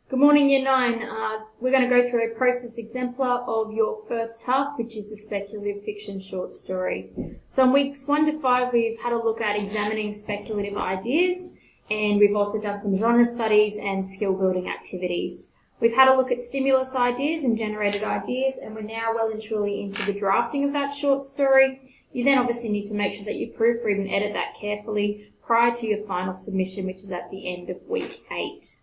Good morning, Year 9. We're going to go through a process exemplar of your first task, which is the speculative fiction short story. So in weeks 1 to 5, we've had a look at examining speculative ideas, and we've also done some genre studies and skill building activities. We've had a look at stimulus ideas and generated ideas, and we're now well and truly into the drafting of that short story. You then obviously need to make sure that you proofread and edit that carefully prior to your final submission, which is at the end of week 8.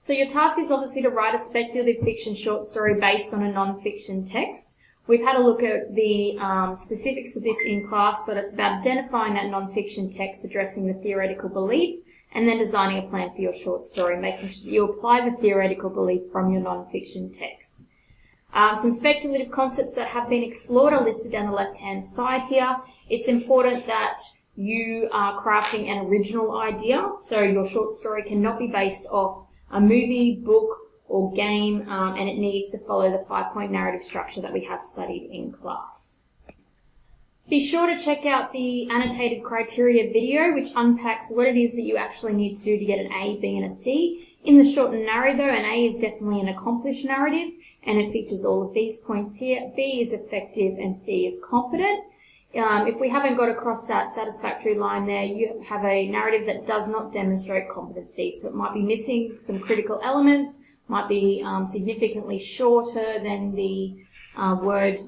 So your task is obviously to write a speculative fiction short story based on a non-fiction text. We've had a look at the specifics of this in class, but it's about identifying that non-fiction text, addressing the theoretical belief, and then designing a plan for your short story, making sure that you apply the theoretical belief from your non-fiction text. Some speculative concepts that have been explored are listed down the left-hand side here. It's important that you are crafting an original idea, so your short story cannot be based off a movie, book, or game, and it needs to follow the 5-point narrative structure that we have studied in class. Be sure to check out the annotated criteria video, which unpacks what it is that you actually need to do to get an A, B, and a C. In the shortened narrative, though, an A is definitely an accomplished narrative, and it features all of these points here. B is effective, and C is competent. If we haven't got across that satisfactory line there, you have a narrative that does not demonstrate competency. So it might be missing some critical elements, might be significantly shorter than the word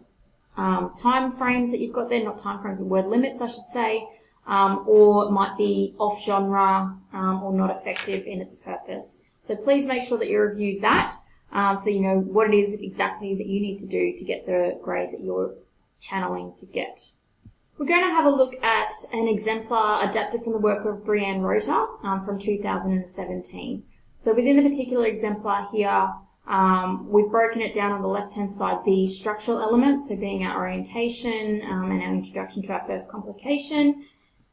time frames that you've got there, not time frames, word limits, I should say, or it might be off genre or not effective in its purpose. So please make sure that you review that so you know what it is exactly that you need to do to get the grade that you're channeling to get. We're going to have a look at an exemplar adapted from the work of Brianne Rota from 2017. So within the particular exemplar here, we've broken it down on the left-hand side, the structural elements, so being our orientation and our introduction to our first complication,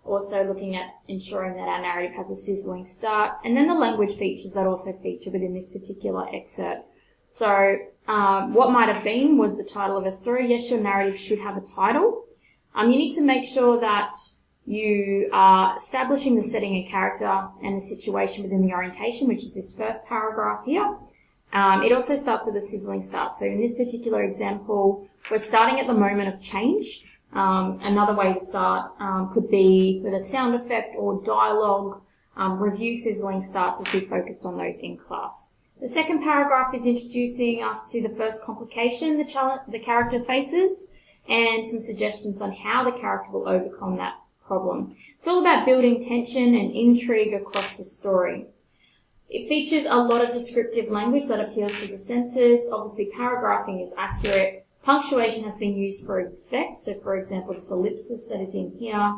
also looking at ensuring that our narrative has a sizzling start, and then the language features that also feature within this particular excerpt. So what might have been was the title of a story. Yes, your narrative should have a title. You need to make sure that you are establishing the setting and character and the situation within the orientation, which is this first paragraph here. It also starts with a sizzling start. So in this particular example, we're starting at the moment of change. Another way to start could be with a sound effect or dialogue. Review sizzling starts as we focused on those in class. The second paragraph is introducing us to the first complication the character faces, and some suggestions on how the character will overcome that problem. It's all about building tension and intrigue across the story. It features a lot of descriptive language that appeals to the senses. Obviously, paragraphing is accurate. Punctuation has been used for effect. So, for example, this ellipsis that is in here.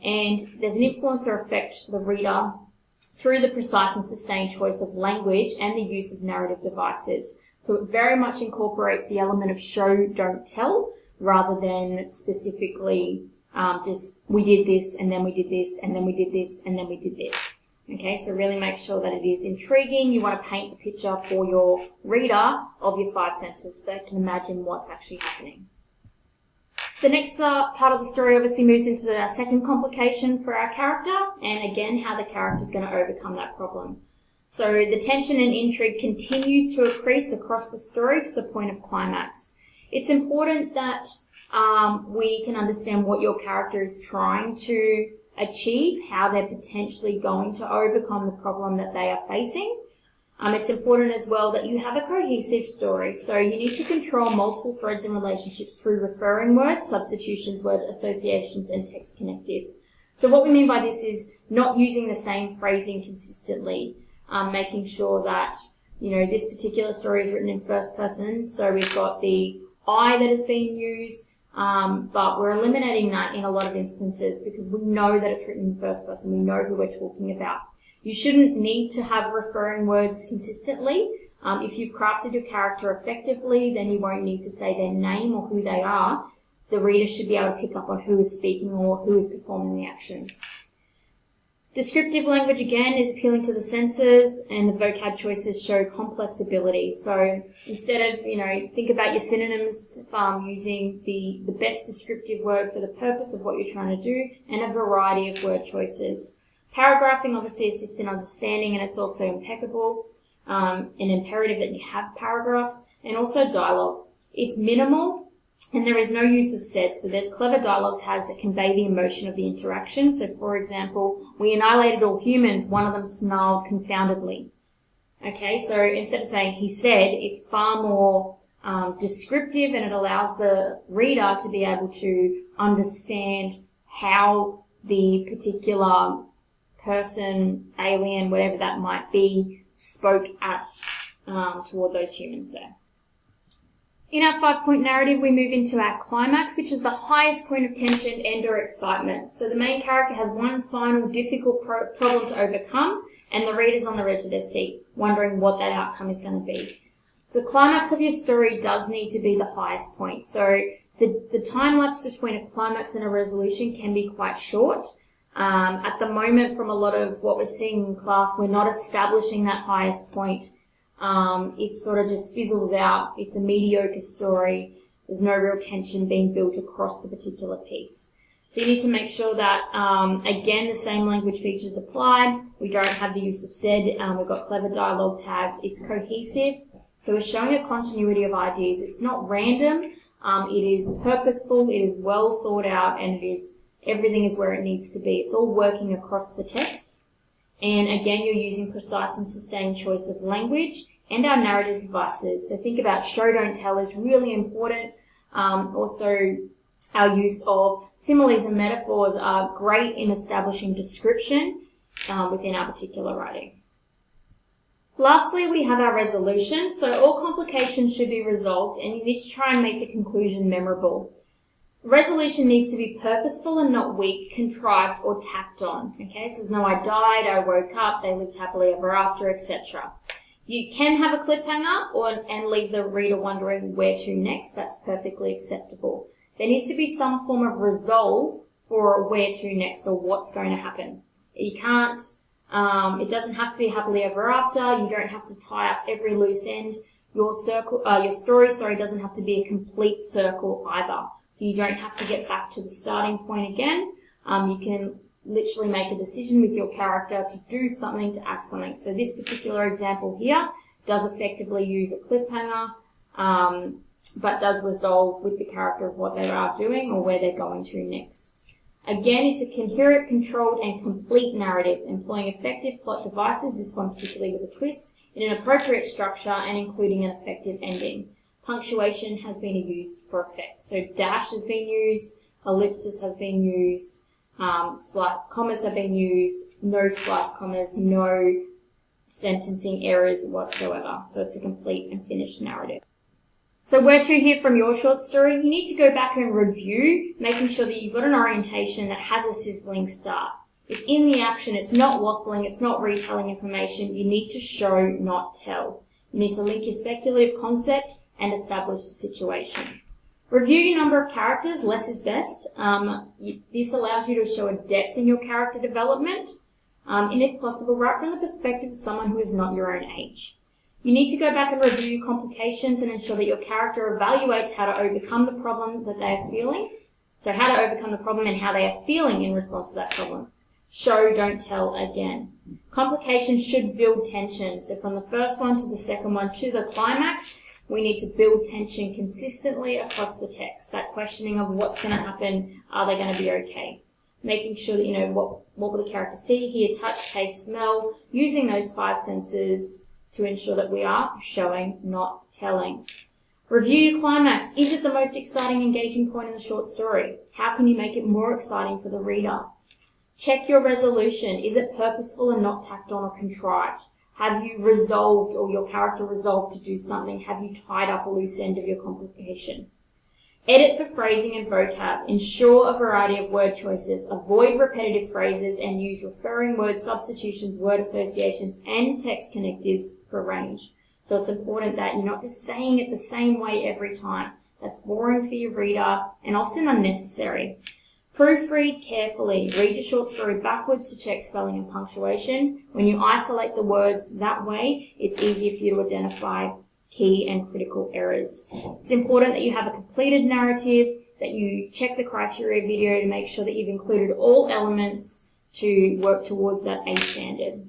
And there's an influence or effect to the reader through the precise and sustained choice of language and the use of narrative devices. So it very much incorporates the element of show, don't tell, rather than specifically just we did this and then we did this and then we did this and then we did this. Okay, so really make sure that it is intriguing. You want to paint the picture for your reader of your 5 senses so they can imagine what's actually happening. The next part of the story obviously moves into our second complication for our character, and again how the character is going to overcome that problem. So the tension and intrigue continues to increase across the story to the point of climax. It's important that we can understand what your character is trying to achieve, how they're potentially going to overcome the problem that they are facing. It's important as well that you have a cohesive story. So you need to control multiple threads and relationships through referring words, substitutions, word associations, and text connectives. So what we mean by this is not using the same phrasing consistently, making sure that, you know, this particular story is written in first person. So we've got the I that is being used, but we're eliminating that in a lot of instances because we know that it's written in first person. We know who we're talking about. You shouldn't need to have referring words consistently. If you've crafted your character effectively, then you won't need to say their name or who they are. The reader should be able to pick up on who is speaking or who is performing the actions. Descriptive language, again, is appealing to the senses, and the vocab choices show complex ability. So instead of, think about your synonyms using the best descriptive word for the purpose of what you're trying to do, and a variety of word choices. Paragraphing obviously assists in understanding, and it's also impeccable, an imperative that you have paragraphs, and also dialogue. It's minimal, and there is no use of said, so there's clever dialogue tags that convey the emotion of the interaction. So, for example, we annihilated all humans, one of them snarled confoundedly. Okay, so instead of saying he said, it's far more descriptive, and it allows the reader to be able to understand how the particular person, alien, whatever that might be, spoke at toward those humans there. In our 5-point narrative, we move into our climax, which is the highest point of tension and or excitement. So the main character has one final difficult problem to overcome, and the reader's on the edge of their seat, wondering what that outcome is going to be. So the climax of your story does need to be the highest point. So the time lapse between a climax and a resolution can be quite short. At the moment, from a lot of what we're seeing in class, we're not establishing that highest point. It sort of just fizzles out. It's a mediocre story. There's no real tension being built across the particular piece. So you need to make sure that, again, the same language features apply. We don't have the use of said. We've got clever dialogue tags. It's cohesive. So we're showing a continuity of ideas. It's not random. It is purposeful. It is well thought out, and everything is where it needs to be. It's all working across the text. And again, you're using precise and sustained choice of language and our narrative devices. So think about show, don't tell is really important. Also, our use of similes and metaphors are great in establishing description within our particular writing. Lastly, we have our resolution. So all complications should be resolved, and you need to try and make the conclusion memorable. Resolution needs to be purposeful and not weak, contrived, or tacked on. Okay, so there's no I died, I woke up, they lived happily ever after, etc. You can have a cliffhanger and leave the reader wondering where to next. That's perfectly acceptable. There needs to be some form of resolve for where to next or what's going to happen. You can't, it doesn't have to be happily ever after. You don't have to tie up every loose end. Your story doesn't have to be a complete circle either. So you don't have to get back to the starting point again. You can literally make a decision with your character to do something, to act something. So this particular example here does effectively use a cliffhanger, but does resolve with the character of what they are doing or where they're going to next. Again, it's a coherent, controlled, and complete narrative, employing effective plot devices, this one particularly with a twist, in an appropriate structure and including an effective ending. Punctuation has been used for effect. So dash has been used, ellipsis has been used, commas have been used, no slice commas, no sentencing errors whatsoever. So it's a complete and finished narrative. So where to here from your short story? You need to go back and review, making sure that you've got an orientation that has a sizzling start. It's in the action, it's not waffling, it's not retelling information. You need to show, not tell. You need to link your speculative concept and establish the situation. Review your number of characters, less is best. This allows you to show a depth in your character development, and if possible, right from the perspective of someone who is not your own age. You need to go back and review complications and ensure that your character evaluates how to overcome the problem that they are feeling. So how to overcome the problem and how they are feeling in response to that problem. Show, don't tell again. Complications should build tension. So from the first one to the second one to the climax, we need to build tension consistently across the text. That questioning of what's going to happen, are they going to be okay? Making sure that, what will the character see, hear, touch, taste, smell, using those 5 senses to ensure that we are showing, not telling. Review your climax. Is it the most exciting, engaging point in the short story? How can you make it more exciting for the reader? Check your resolution. Is it purposeful and not tacked on or contrived? Have you resolved, or your character resolved to do something? Have you tied up a loose end of your complication? Edit for phrasing and vocab. Ensure a variety of word choices. Avoid repetitive phrases and use referring word substitutions, word associations, and text connectives for range. So it's important that you're not just saying it the same way every time. That's boring for your reader and often unnecessary. Proofread carefully. Read your short story backwards to check spelling and punctuation. When you isolate the words that way, it's easier for you to identify key and critical errors. It's important that you have a completed narrative, that you check the criteria video to make sure that you've included all elements to work towards that A standard.